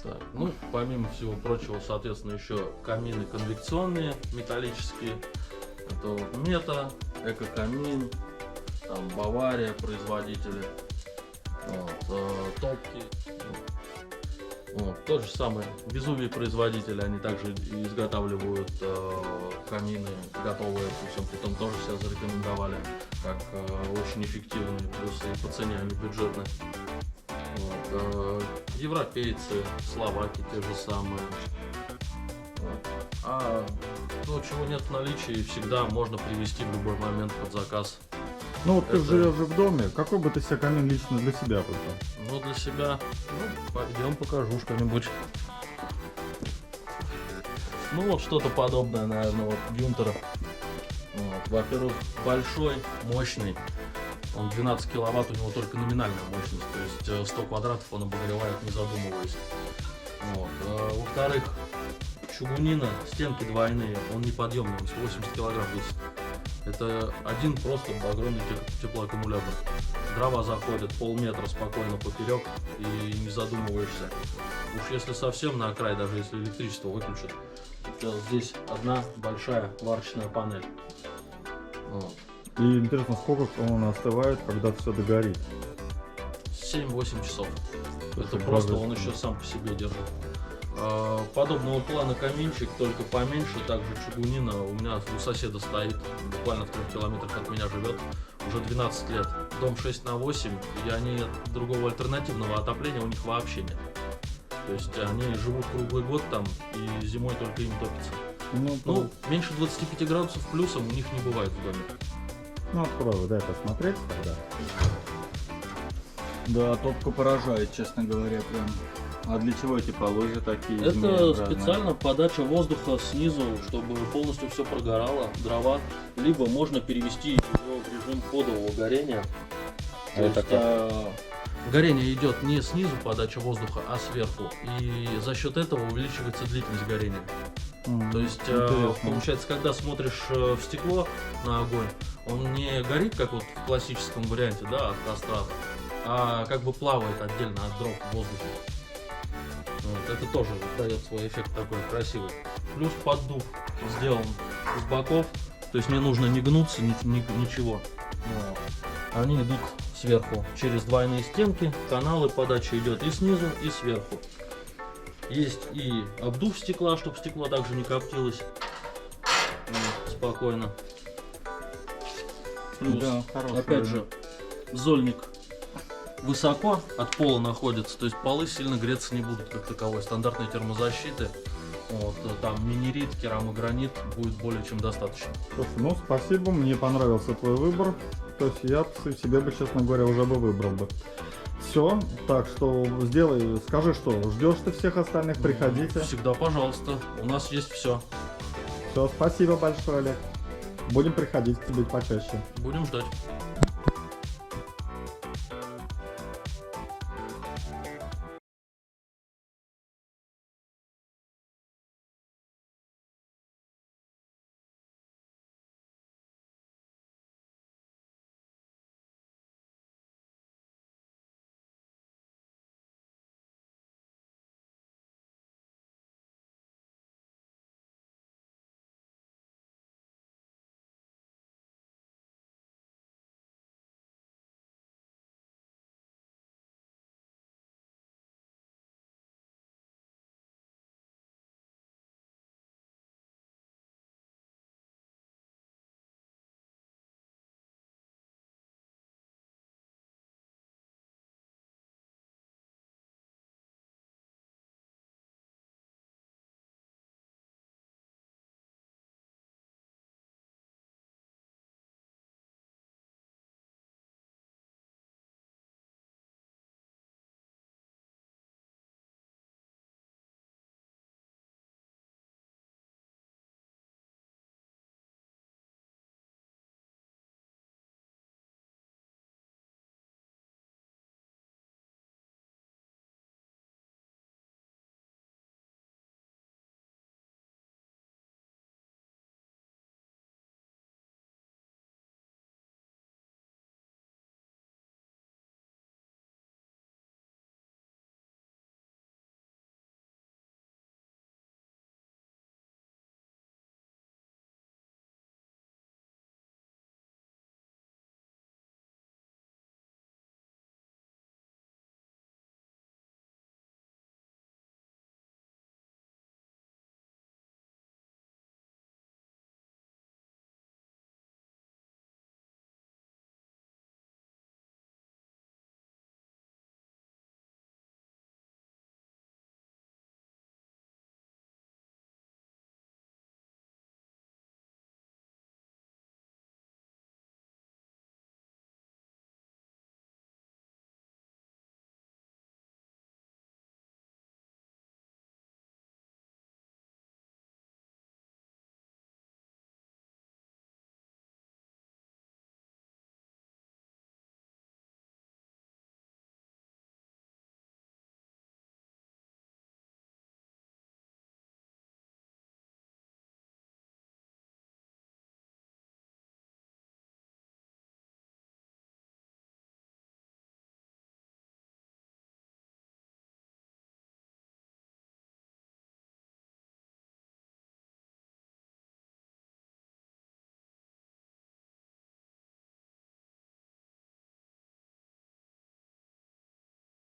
Так, ну, помимо всего прочего, соответственно, еще камины конвекционные, металлические. Это вот Мета, Эко-камин, там Бавария, производители, вот, топки. Вот, тот же самый Везувий производители, они также изготавливают камины готовые, притом тоже себя зарекомендовали как очень эффективные, плюс и по цене они бюджетные. Вот, европейцы, словаки те же самые. Вот. А то, чего нет в наличии, всегда можно привезти в любой момент под заказ. Ну вот ты Это- живешь же в доме, какой бы ты себе камин лично для себя выбрал? Ну, для себя, ну, пойдем покажу что-нибудь. Ну, вот что-то подобное, наверное, вот Гюнтера. Вот. Во-первых, большой, мощный. Он 12 киловатт, у него только номинальная мощность. То есть 100 квадратов он обогревает, не задумываясь. Вот. Во-вторых, чугунина, стенки двойные, он неподъемный, он 80 килограмм весит. Это один просто огромный теплоаккумулятор. Дрова заходят полметра спокойно поперек и не задумываешься. Уж если совсем на край, даже если электричество выключат, то здесь одна большая варочная панель. Вот. И интересно, сколько он остывает, когда все догорит? 7-8 часов. Слушай, Это просто божественно. он еще сам по себе держит. Подобного плана каминчик, только поменьше, также чугунина. У меня у соседа стоит, буквально в 3 километрах от меня живет, уже 12 лет. Дом 6/8, и они другого альтернативного отопления у них вообще нет. То есть они живут круглый год там, и зимой только им топится. Ну, меньше 25 градусов плюсом у них не бывает в доме. ну открой, дай посмотреть тогда. Да, топка поражает, честно говоря, прям. А для чего эти полозья такие? Это змееобразные? специально подача воздуха снизу, чтобы полностью все прогорало, дрова. Либо можно перевести его в режим подового горения. То Это есть, горение идет не снизу подача воздуха, а сверху. И за счет этого увеличивается длительность горения. То есть, Интересно. получается, когда смотришь в стекло на огонь, он не горит, как вот в классическом варианте, да, от костра, а как бы плавает отдельно от дров в воздухе. Вот, это тоже дает свой эффект такой красивый. Плюс поддув сделан с боков, то есть не нужно не гнуться, ничего. Вот. Они идут сверху через двойные стенки, каналы подачи идет и снизу, и сверху. Есть и обдув стекла, чтобы стекло также не коптилось. Вот, спокойно. Плюс, Да, хороший опять же, зольник высоко от пола находится, то есть полы сильно греться не будут как таковой. Стандартной термозащиты, вот, там минерит, керамогранит будет более чем достаточно. Слушай, ну спасибо, мне понравился твой выбор. То есть я себе бы, честно говоря, уже бы выбрал бы. Все, так что сделай, скажи, что ждешь ты всех остальных, приходите. Всегда, пожалуйста, у нас есть все. Все, спасибо большое, Олег. Будем приходить к тебе почаще. Будем ждать.